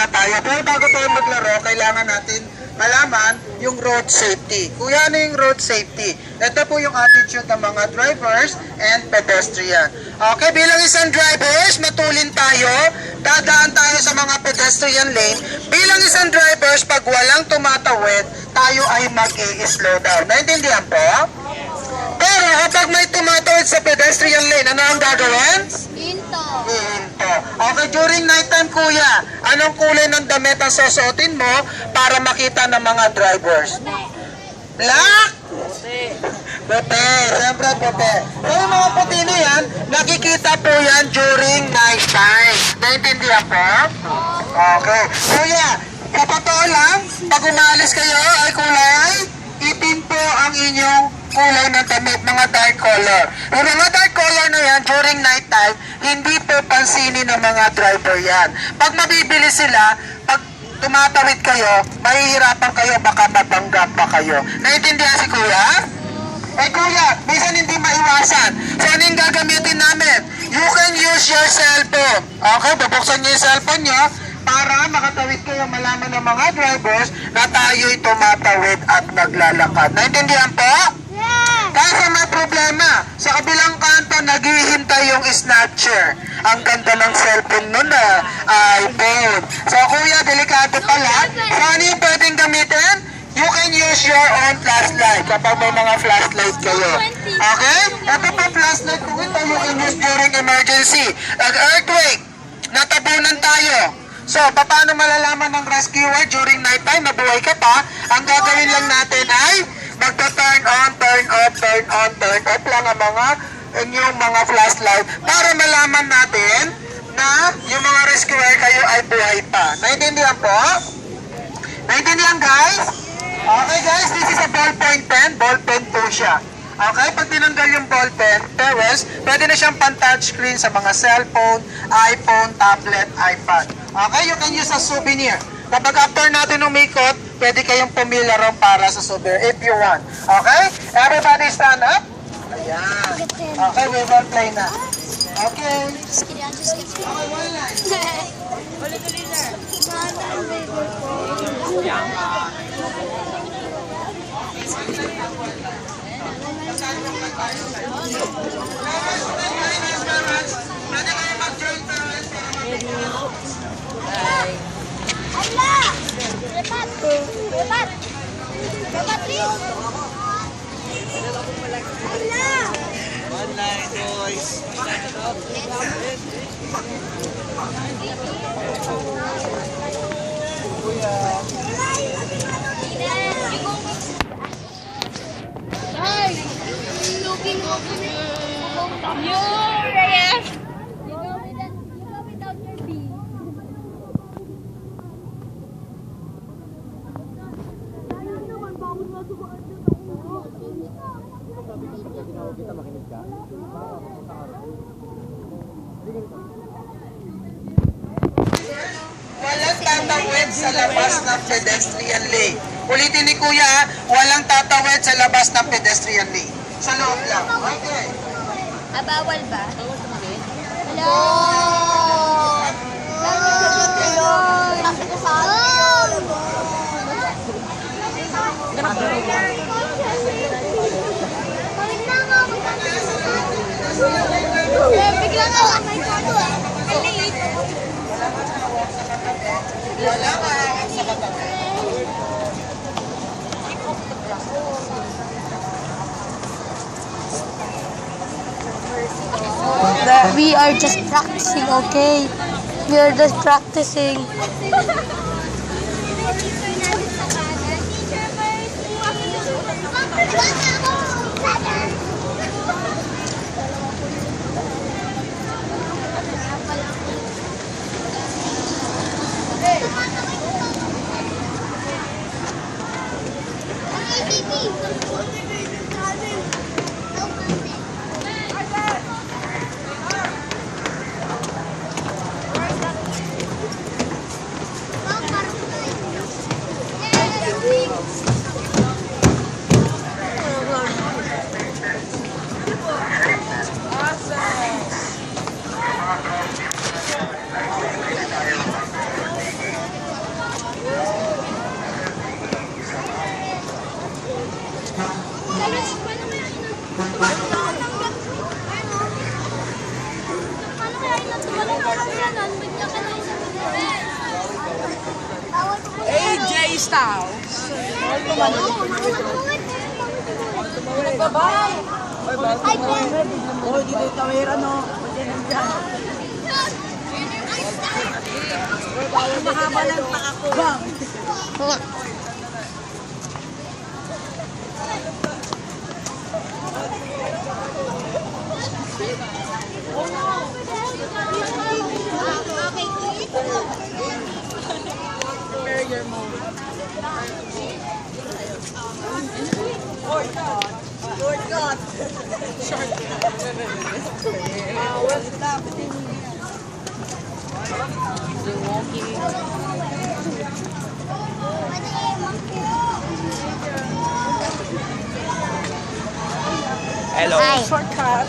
muna tayo. Pero bago tayo maglaro, kailangan natin malaman yung road safety. Kuya, ano yung road safety? Ito po yung attitude ng mga drivers and pedestrian. Okay, bilang isang drivers, matulin tayo. Dadaan tayo sa mga pedestrian lane. Bilang isang drivers, pag walang tumatawid, tayo ay mag-i-slow down. Naintindihan po? Pero kapag may tumatawid sa pedestrian lane, ano ang gagawin? Hinto. Hinto. Okay, during nighttime kuya, anong kulay ng damit ang susuotin mo para makita ng mga drivers? Black? Puti. Siyempre puti. So yung mga puti na yan, nakikita po yan during nighttime. Naintindihan po? Okay. Kuya, sa totoo lang, pag umalis kayo ay kulay, itim po ang inyong kulay ng damit, mga dark color. Yung mga dark color na yan, during night time, hindi po pansinin ng mga driver yan. Pag mabibili sila, pag tumatawid kayo, mahihirapan kayo, baka mabanggap pa kayo. Naintindihan si kuya? Eh kuya, minsan hindi maiwasan. So ano yung gagamitin namin? You can use your cellphone. Okay, bubuksan niyo yung cellphone niyo para makatawid kayo, malaman ng mga drivers na tayo'y tumatawid at naglalakad. Naintindihan po? Kasi may problema, sa kabilang kanto naghihintay yung snatcher. Ang ganda ng cellphone nun na iPhone. So kuya, delikado pala. So ano yung pwedeng gamitin? You can use your own flashlight kapag may mga flashlight kayo. Okay? Ito po flashlight kung ito yung in-use during emergency. Nag-earthquake, natabunan tayo. So, paano malalaman ng rescuer during night time, nabuhay ka pa? Ang gagawin lang natin ay magta-turn on, turn off, turn on, turn off lang ang mga inyong mga flashlight para malaman natin na yung mga rescuer kayo ay buhay pa. Naintindihan po? Naintindihan guys? Okay guys, this is a ballpoint pen. Ballpen po siya. Okay, pag tinanggal yung ballpen, parents, pwede na siyang pan-touchscreen sa mga cellphone, iPhone, tablet, iPad. Okay, you can use as souvenir. Kapag after natin umikot, pwede kayong pumila ron para sa souvenir if you want. Okay? Everybody stand up. Ayan. Okay, we will play na. Okay. Just kidding, I'm just kidding. Okay, one line. Pwede kayo mag-join parents para Allah! Repat! Repat! Repat, please! Allah! one line, boys. Guys, looking over there. You, Reyes! You go without your bee. Walang tatawid sa labas ng pedestrian lane. Ulitin ni Kuya, walang tatawid sa labas ng pedestrian lane. Sa loob lang. Okay. Bawal ba? Hello! Bigla nga ako may photo ah. Wala ka sa katabi. We are just practicing, okay? We are just practicing. style. Hello. Hi. Shortcut.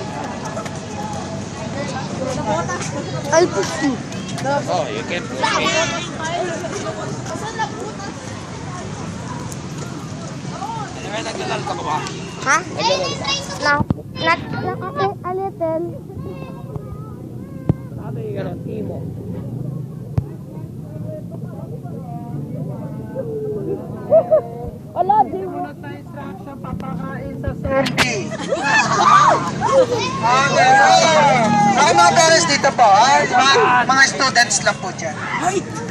I'll push you. Oh, you can push me. Anyway, naglalaro ka ba? Huh? No. Not a little. Ano yung gano'n? Imo. Zombie. Okay. Mga parents dito po, ha? Mga students lang po dyan. Dito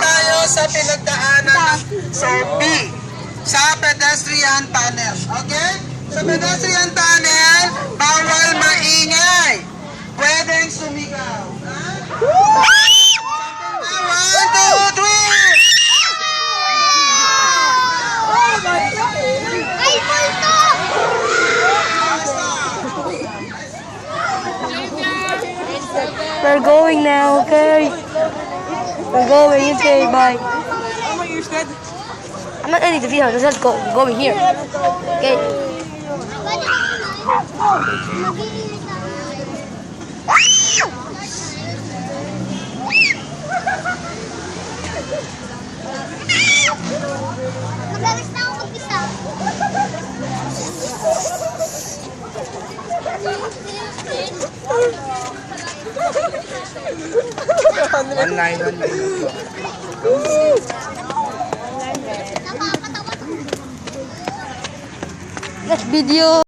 tayo sa pinagdaanan ng zombie sa pedestrian tunnel. Okay? Sa pedestrian tunnel, bawal maingay. Pwedeng sumigaw. Ha? One, two, three! Ay, multo! We're going now, okay? We're going, okay, bye. I'm not editing the video, just let's go. We're going here. Okay. Magalis na ako mag-isa. Online. Nakakatawa. Next video.